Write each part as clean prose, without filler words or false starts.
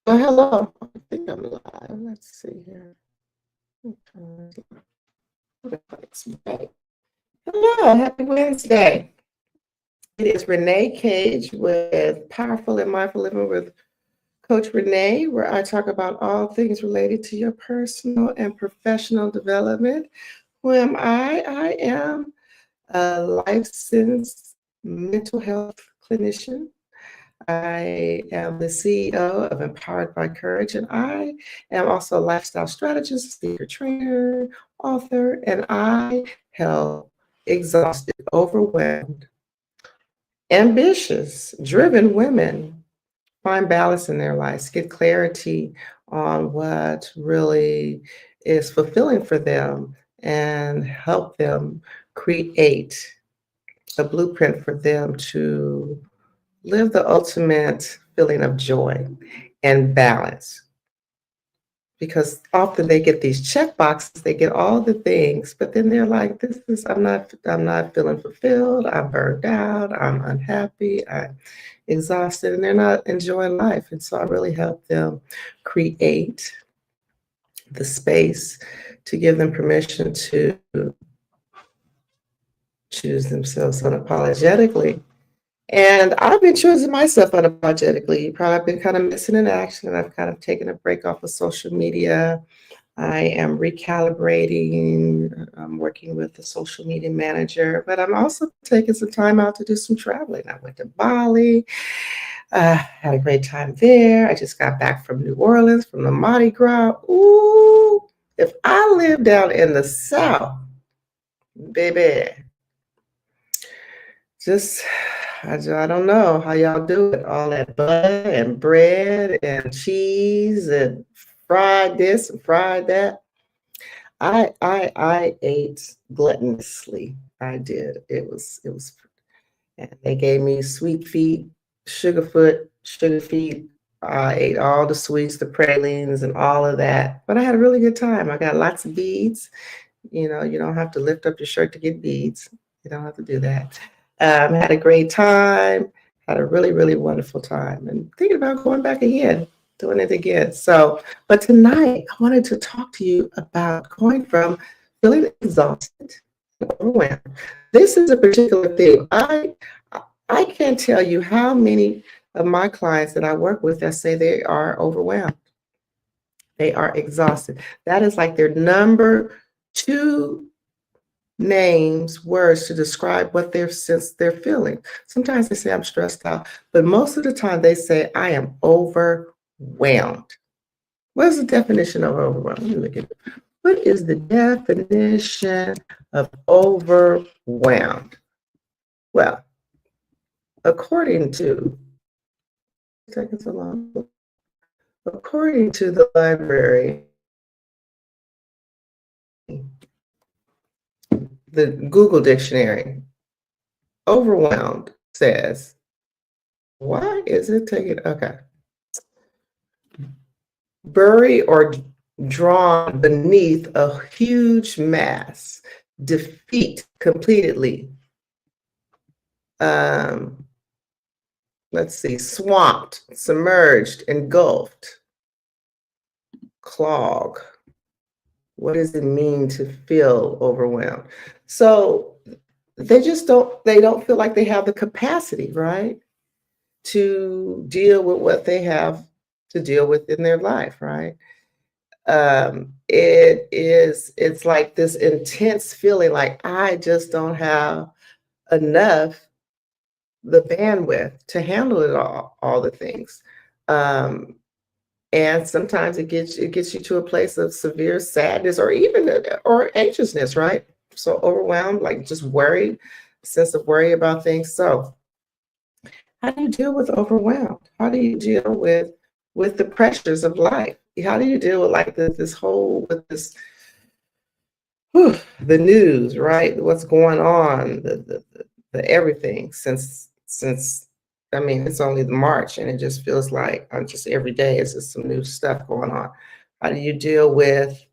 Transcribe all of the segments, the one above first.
Oh, hello. I think I'm live. Let's see here. Okay. Hello, happy Wednesday. It is Renee Cage with Powerful and Mindful Living with Coach Renee, where I talk about all things related to your personal and professional development. Who am I? I am a licensed mental health clinician. I am the CEO of Empowered by Courage, and I am also a lifestyle strategist, speaker trainer, author, and I help exhausted, overwhelmed, ambitious, driven women find balance in their lives, get clarity on what really is fulfilling for them, and help them create a blueprint for them to live the ultimate feeling of joy and balance. Because often they get these check boxes, they get all the things, but then they're like, this is, I'm not feeling fulfilled, I'm burned out, I'm unhappy, I'm exhausted, and they're not enjoying life. And so I really help them create the space to give them permission to choose themselves unapologetically. And I've been choosing myself unapologetically. You probably been kind of missing in action. I've kind of taken a break off of social media. I am recalibrating. I'm working with a social media manager, but I'm also taking some time out to do some traveling. I went to Bali, had a great time there. I just got back from New Orleans from the Mardi Gras. Ooh, if I lived down in the South, baby, just, I don't know how y'all do it. All that butter and bread and cheese and fried this and fried that. I ate gluttonously. I did. It was, and they gave me sweet feet, sugar feet. I ate all the sweets, the pralines, and all of that. But I had a really good time. I got lots of beads. You know, you don't have to lift up your shirt to get beads. You don't have to do that. Had a great time, had a really, really wonderful time, and thinking about going back again, doing it again. So, but tonight I wanted to talk to you about going from feeling exhausted and overwhelmed. This is a particular thing. I can't tell you how many of my clients that I work with that say they are overwhelmed. They are exhausted. That is like their number two names, words to describe what they're since they're feeling. Sometimes they say I'm stressed out, but most of the time they say I am overwhelmed. What is the definition of overwhelmed? Let me look at it. What is the definition of overwhelmed? Well, according to taking so long. According to the library, the Google dictionary, overwhelmed says, why is it taking, okay. Bury or drawn beneath a huge mass, defeat completely. Let's see, swamped, submerged, engulfed, clog. What does it mean to feel overwhelmed? So they don't feel like they have the capacity, right, to deal with what they have to deal with in their life, right? It's like this intense feeling like I just don't have enough the bandwidth to handle it all the things. Um, and sometimes it gets you to a place of severe sadness or even or anxiousness, right? So overwhelmed, like just worried, sense of worry about things. So how do you deal with overwhelmed? How do you deal with the pressures of life? How do you deal with like this whole with this the news, right? What's going on, the everything since I mean it's only the March and it just feels like just every day is just some new stuff going on. How do you deal with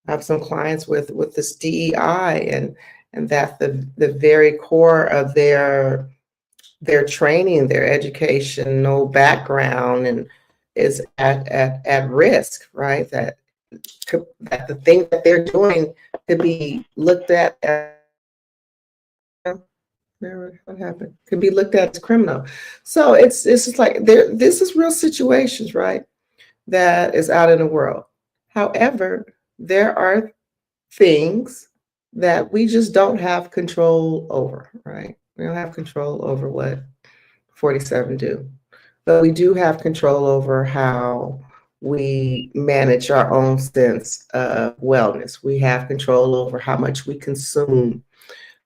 I have some clients with this DEI and that the very core of their training, their education, no background, and is at risk, right? That the thing that they're doing could be looked at as what happened could be looked at as criminal. So it's just like there. This is real situations, right? That is out in the world. However, there are things that we just don't have control over, right? We don't have control over what 47 do, but we do have control over how we manage our own sense of wellness. We have control over how much we consume.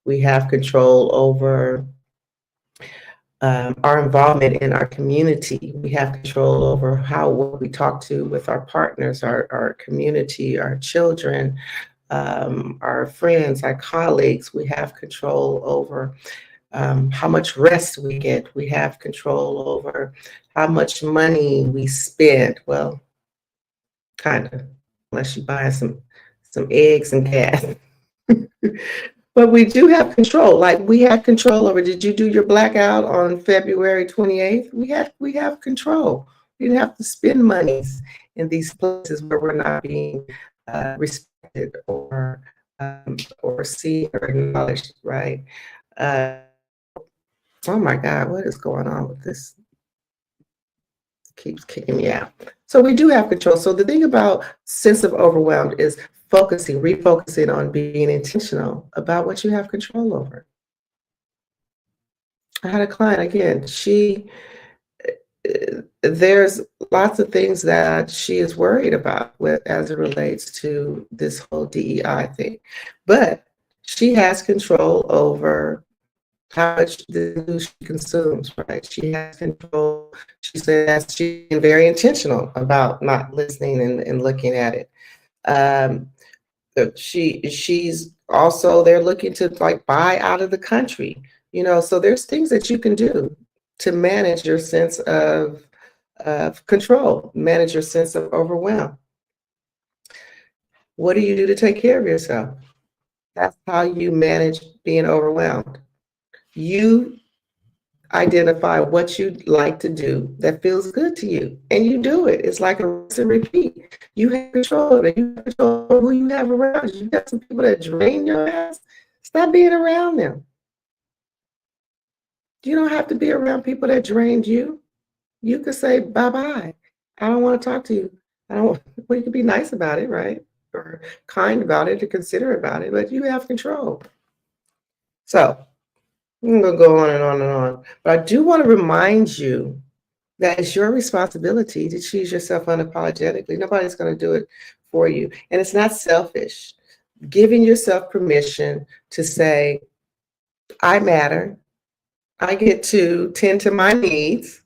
We have control over our involvement in our community. We have control over how what we talk to with our partners, our community, our children, our friends, our colleagues. We have control over how much rest we get. We have control over how much money we spend. Well, kind of, unless you buy some eggs and gas. But we do have control. Like we had control over. Did you do your blackout on February 28th? We have control. We didn't have to spend monies in these places where we're not being respected or seen or acknowledged. Right? Uh, oh my God, what is going on with this? Keeps kicking me out. So we do have control. So the thing about sense of overwhelmed is refocusing on being intentional about what you have control over. I had a client again. There's lots of things that she is worried about with as it relates to this whole DEI thing, but she has control over how much the news she consumes, right? She has control. She says she's being very intentional about not listening and looking at it. Um, she's also they're looking to like buy out of the country, so there's things that you can do to manage your sense of control, manage your sense of overwhelm. What do you do to take care of yourself? That's how you manage being overwhelmed. You identify what you like to do that feels good to you, and you do it. It's like a rinse and repeat. You have control of it. You have control of who you have around you. You got some people that drain your ass. Stop being around them. You don't have to be around people that drained you. You could say bye bye. I don't want to talk to you. I don't. Well, you can be nice about it, right? Or kind about it, or considerate about it, but you have control. So I'm gonna go on and on and on. But I do want to remind you that it's your responsibility to choose yourself unapologetically. Nobody's going to do it for you. And it's not selfish. Giving yourself permission to say, I matter. I get to tend to my needs.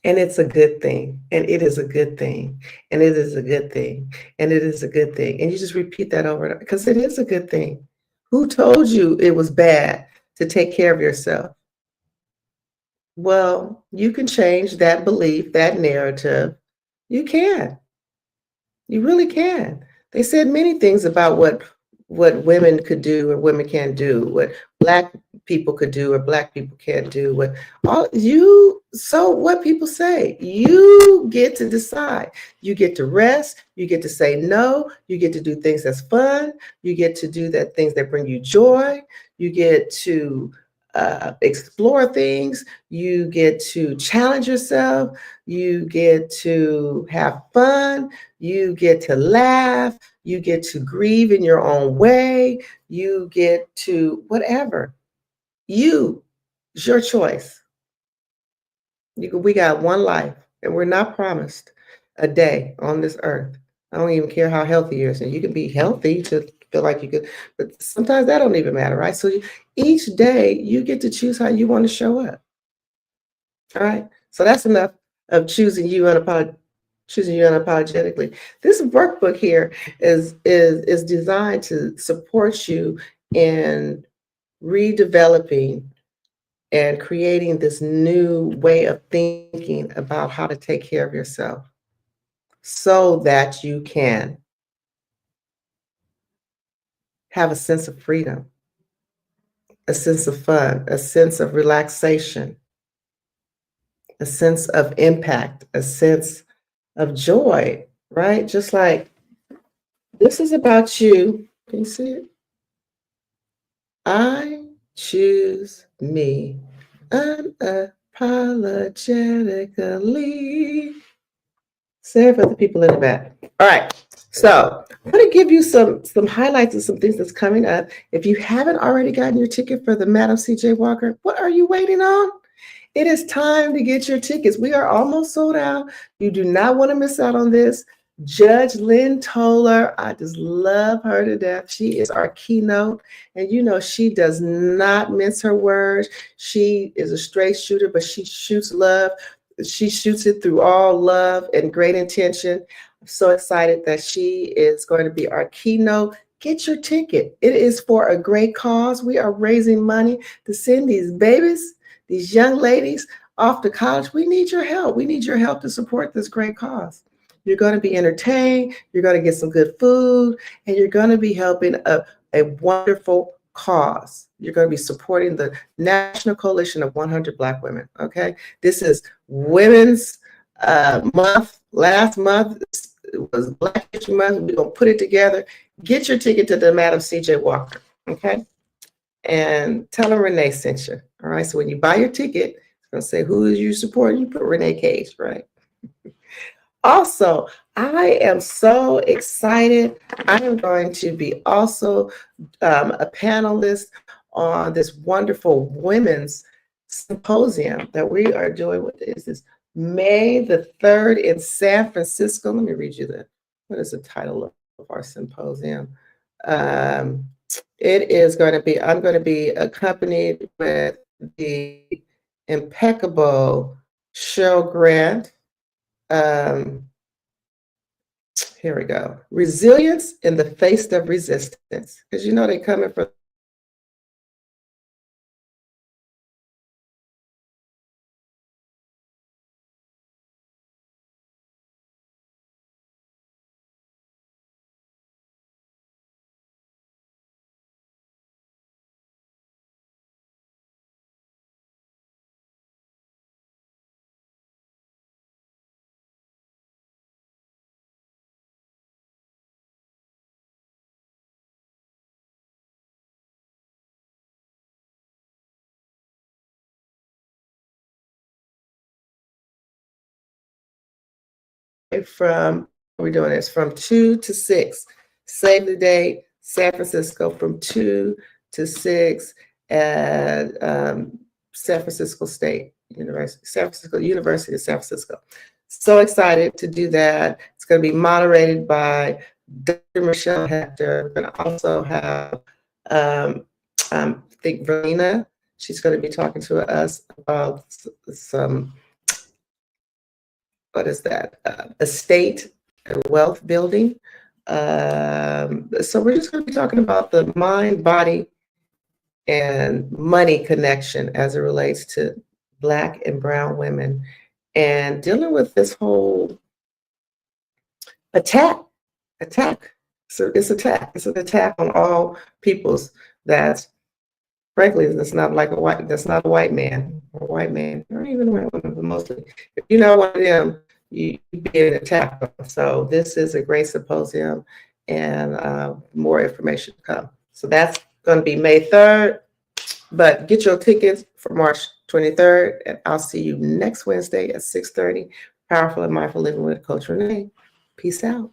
And it's a good thing. And it is a good thing. And it is a good thing. And it is a good thing. And you just repeat that over and over because it is a good thing. Who told you it was bad to take care of yourself? Well, you can change that belief, that narrative. You can. You really can. They said many things about what women could do or women can't do, what Black people could do or Black people can't do. So what people say, you get to decide. You get to rest. You get to say no. You get to do things that's fun. You get to do things that bring you joy. You get to explore things. You get to challenge yourself. You get to have fun. You get to laugh. You get to grieve in your own way. You get to whatever. It's your choice. We got one life, and we're not promised a day on this earth. I don't even care how healthy you are. So you can be healthy to feel like you could, but sometimes that don't even matter, right? So each day you get to choose how you want to show up. All right. So that's enough of choosing you unapologetically. This workbook here is designed to support you in redeveloping and creating this new way of thinking about how to take care of yourself so that you can have a sense of freedom, a sense of fun, a sense of relaxation, a sense of impact, a sense of joy, right? Just like this is about you. Can you see it? I choose me unapologetically. Say it for the people in the back. All right. So I'm going to give you some highlights of some things that's coming up. If you haven't already gotten your ticket for the Madam C.J. Walker, what are you waiting on? It is time to get your tickets. We are almost sold out. You do not want to miss out on this. Judge Lynn Toller, I just love her to death. She is our keynote, and you know she does not mince her words. She is a straight shooter, but she shoots love. She shoots it through all love and great intention. I'm so excited that she is going to be our keynote. Get your ticket. It is for a great cause. We are raising money to send these babies, these young ladies off to college. We need your help. We need your help to support this great cause. You're going to be entertained. You're going to get some good food, and you're going to be helping a wonderful cause. You're going to be supporting the National Coalition of 100 Black Women. Okay, this is Women's Month. Last month was Black History Month. We're going to put it together. Get your ticket to the Madam C.J. Walker. Okay, and tell them Renee sent you. All right. So when you buy your ticket, it's going to say who is you supporting. You put Renee Cage, right? Also, I am so excited. I am going to be also a panelist on this wonderful women's symposium that we are doing. What is this? May the 3rd in San Francisco. Let me read you what is the title of our symposium? It is going to be, I'm going to be accompanied with the impeccable Cheryl Grant. Here we go. Resilience in the face of resistance. Because you know they're coming from we're doing this from 2 to 6. Save the date, San Francisco from 2 to 6 at San Francisco State University, University of San Francisco. So excited to do that. It's going to be moderated by Dr. Michelle Hector. We're going to also have, I think, Verena. She's going to be talking to us about some, what is that, estate and wealth building. So we're just going to be talking about the mind, body, and money connection as it relates to Black and brown women, and dealing with this whole attack. So it's attack. It's an attack on all peoples. That's frankly, that's not a white man or a white man, or even a white woman, but mostly. If you're not one of them, you be an attack. So this is a great symposium, and more information to come. So that's going to be May 3rd, but get your tickets for March 23rd, and I'll see you next Wednesday at 6:30. Powerful and Mindful Living with Coach Renee. Peace out.